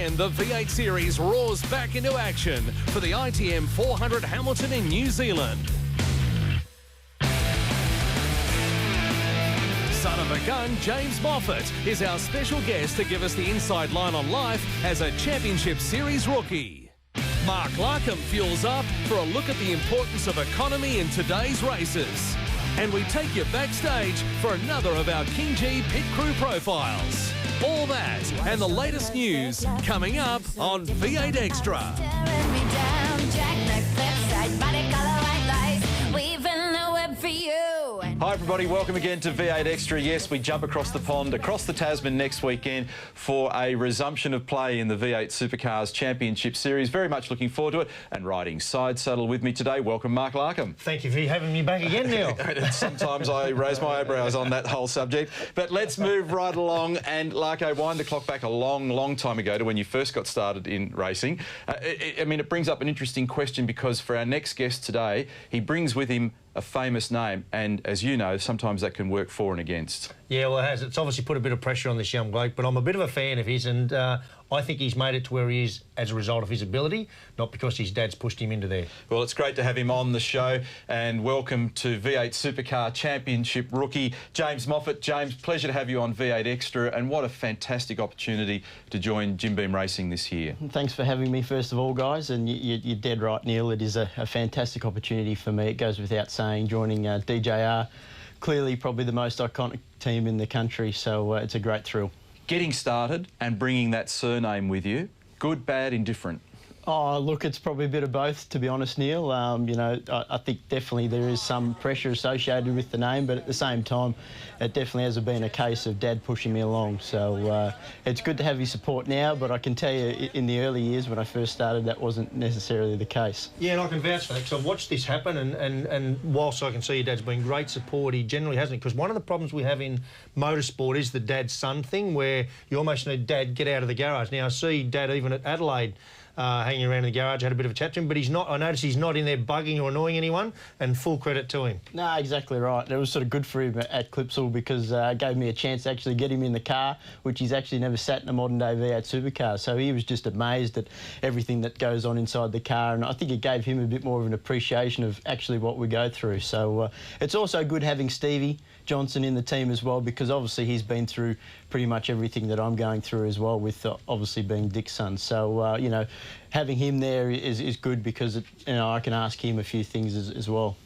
weekend, the V8 Series roars back into action for the ITM 400 Hamilton in New Zealand. Son of a gun, James Moffat is our special guest to give us the inside line on life as a Championship Series rookie. Mark Larkham fuels up for a look at the importance of economy in today's races. And we take you backstage for another of our King G Pit Crew profiles. All that and the latest news coming up on V8 Extra. Hi everybody, welcome again to V8 Extra. Yes, we jump across the pond, across the Tasman next weekend for a resumption of play in the V8 Supercars Championship Series. Very much looking forward to it. And riding side saddle with me today, welcome Mark Larkham. Thank you for having me back again, Neil. Sometimes I raise my eyebrows on that whole subject. But let's move right along and, Larko, wind the clock back a long time ago to when you first got started in racing. It brings up an interesting question because for our next guest today, he brings with him a famous name, and as you know, sometimes that can work for and against. Yeah, well, it has. It's obviously put a bit of pressure on this young bloke, but I'm a bit of a fan of his, and I think he's made it to where he is as a result of his ability, not because his dad's pushed him into there. Well, it's great to have him on the show, and welcome to V8 Supercar Championship rookie, James Moffat. James, pleasure to have you on V8 Extra, and what a fantastic opportunity to join Jim Beam Racing this year. Thanks for having me, first of all, guys, and you're dead right, Neil. It is a fantastic opportunity for me. It goes without saying, joining DJR, clearly probably the most iconic team in the country, so it's a great thrill. Getting started and bringing that surname with you, good, bad, indifferent? Oh, look, it's probably a bit of both, to be honest, Neil. You know, I think definitely there is some pressure associated with the name, but at the same time, it definitely has been a case of Dad pushing me along. So it's good to have your support now, but I can tell you in the early years when I first started, that wasn't necessarily the case. Yeah, and I can vouch for that, because I've watched this happen, and whilst I can see your dad's been great support, he generally hasn't, because one of the problems we have in motorsport is the dad-son thing, where you almost need Dad, get out of the garage. Now, I see Dad even at Adelaide, hanging around in the garage, had a bit of a chat to him, but he's not. I noticed he's not in there bugging or annoying anyone, and full credit to him. No, exactly right. It was sort of good for him at Clipsal because it gave me a chance to actually get him in the car, which he's actually never sat in a modern-day V8 supercar. So he was just amazed at everything that goes on inside the car, and I think it gave him a bit more of an appreciation of actually what we go through. So it's also good having Stevie Johnson in the team as well, because obviously he's been through pretty much everything that I'm going through as well, with obviously being Dick's son. So, you know, having him there is good because, I can ask him a few things as well.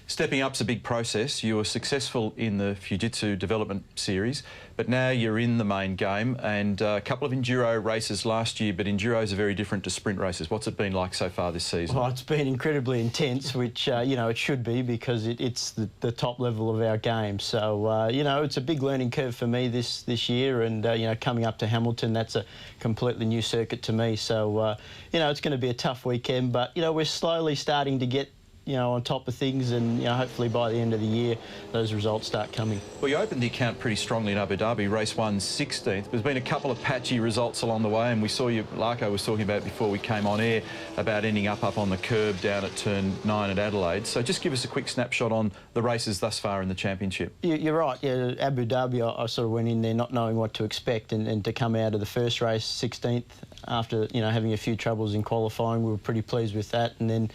Stepping up's a big process. You were successful in the Fujitsu Development Series, but now you're in the main game, and a couple of enduro races last year, but enduros are very different to sprint races. What's it been like so far this season? Well, it's been incredibly intense, which, it should be because it's the top level of our game. So, it's a big learning curve for me this year, and, coming up to Hamilton, that's a completely new circuit to me. So, it's going to be a tough weekend, but, we're slowly starting to get on top of things, and hopefully by the end of the year those results start coming. Well, you opened the account pretty strongly in Abu Dhabi, race 1 16th. There's been a couple of patchy results along the way, and we saw you, Larko was talking about before we came on air, about ending up on the curb down at turn 9 at Adelaide. So just give us a quick snapshot on the races thus far in the championship. You're right, yeah, Abu Dhabi, I sort of went in there not knowing what to expect, and to come out of the first race 16th after having a few troubles in qualifying, we were pretty pleased with that. And then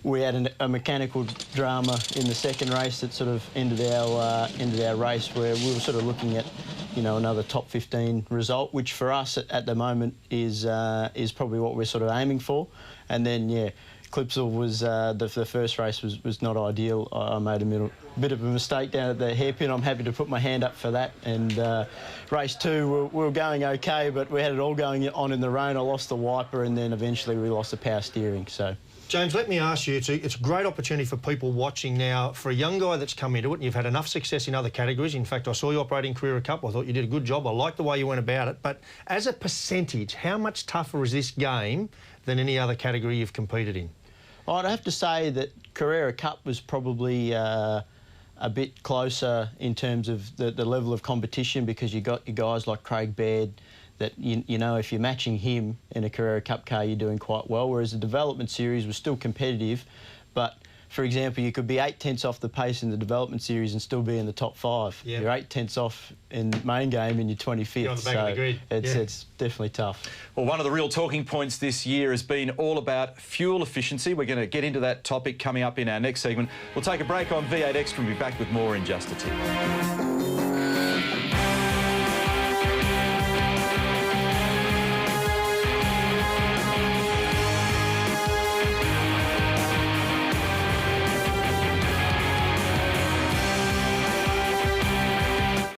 we had a mechanical drama in the second race that sort of ended our race, where we were sort of looking at another top 15 result, which for us at the moment is probably what we're sort of aiming for. And then Clipsal was the first race was not ideal. I made a bit of a mistake down at the hairpin. I'm happy to put my hand up for that. And race 2 we were going okay, but we had it all going on in the rain. I lost the wiper, and then eventually we lost the power steering. So. James, let me ask you, it's a great opportunity for people watching now, for a young guy that's come into it, and you've had enough success in other categories. In fact, I saw you operating Carrera Cup. I thought you did a good job. I liked the way you went about it. But as a percentage, how much tougher is this game than any other category you've competed in? I'd have to say that Carrera Cup was probably a bit closer in terms of the level of competition, because you got your guys like Craig Baird, that if you're matching him in a Carrera Cup car, you're doing quite well, whereas the development series was still competitive, but for example, you could be 8 tenths off the pace in the development series and still be in the top 5. Yeah. You're 8 tenths off in the main game and you're 25th. You're on the back of the grid. It's definitely tough. Well, one of the real talking points this year has been all about fuel efficiency. We're going to get into that topic coming up in our next segment. We'll take a break on V8 Extra and be back with more in just a tick.